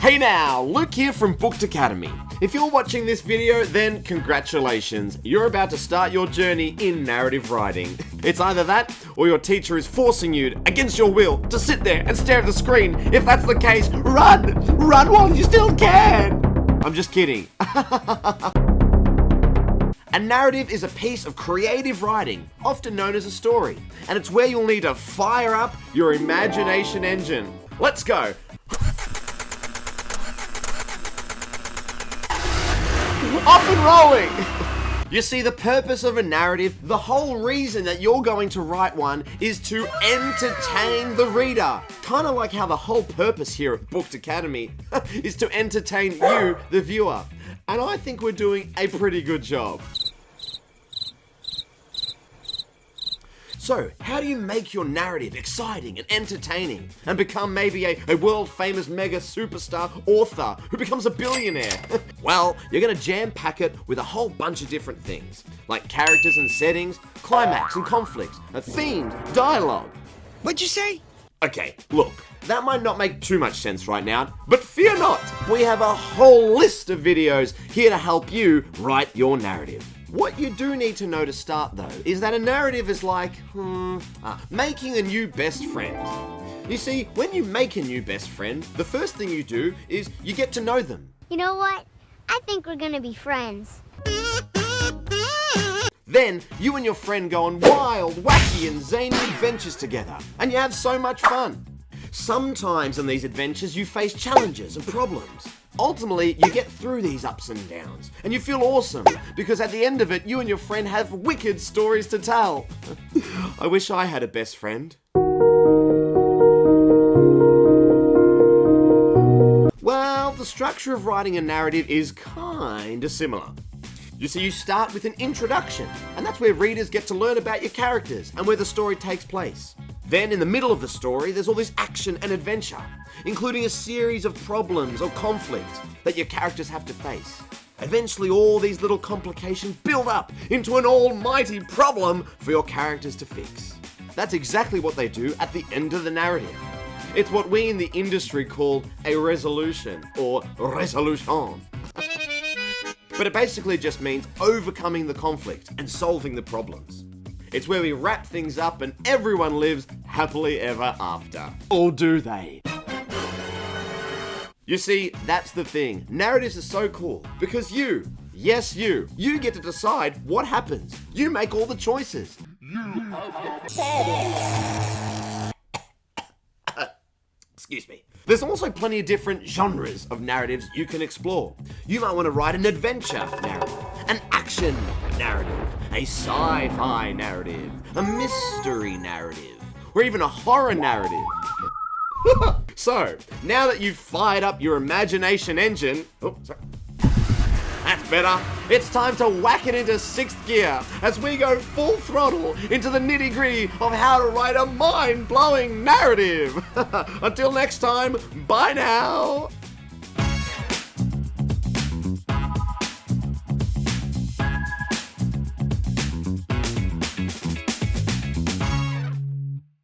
Hey now, Luke here from Booked Academy. If you're watching this video, then congratulations. You're about to start your journey in narrative writing. It's either that, or your teacher is forcing you, against your will, to sit there and stare at the screen. If that's the case, run! Run while you still can! I'm just kidding. A narrative is a piece of creative writing, often known as a story, and it's where you'll need to fire up your imagination engine. Let's go! Off and rolling! You see, the purpose of a narrative, the whole reason that you're going to write one, is to entertain the reader. Kind of like how the whole purpose here at Booked Academy is to entertain you, the viewer. And I think we're doing a pretty good job. So, how do you make your narrative exciting and entertaining and become maybe a world-famous mega superstar author who becomes a billionaire? Well, you're gonna jam-pack it with a whole bunch of different things, like characters and settings, climax and conflicts, themes, dialogue. What'd you say? Okay, look, that might not make too much sense right now, but fear not! We have a whole list of videos here to help you write your narrative. What you do need to know to start, though, is that a narrative is like, making a new best friend. You see, when you make a new best friend, the first thing you do is you get to know them. You know what? I think we're gonna be friends. Then, you and your friend go on wild, wacky, and zany adventures together, and you have so much fun. Sometimes in these adventures, you face challenges and problems. Ultimately, you get through these ups and downs, and you feel awesome, because at the end of it, you and your friend have wicked stories to tell. I wish I had a best friend. Well, the structure of writing a narrative is kinda similar. You see, you start with an introduction, and that's where readers get to learn about your characters and where the story takes place. Then, in the middle of the story, there's all this action and adventure, including a series of problems or conflicts that your characters have to face. Eventually, all these little complications build up into an almighty problem for your characters to fix. That's exactly what they do at the end of the narrative. It's what we in the industry call a resolution, or resolution. But it basically just means overcoming the conflict and solving the problems. It's where we wrap things up and everyone lives happily ever after. Or do they? You see, that's the thing. Narratives are so cool because you, yes you get to decide what happens. You make all the choices. Excuse me. There's also plenty of different genres of narratives you can explore. You might want to write an adventure narrative, an action narrative, a sci-fi narrative, a mystery narrative, or even a horror narrative. So, now that you've fired up your imagination engine, that's better. It's time to whack it into sixth gear as we go full throttle into the nitty-gritty of how to write a mind-blowing narrative. Until next time, bye now.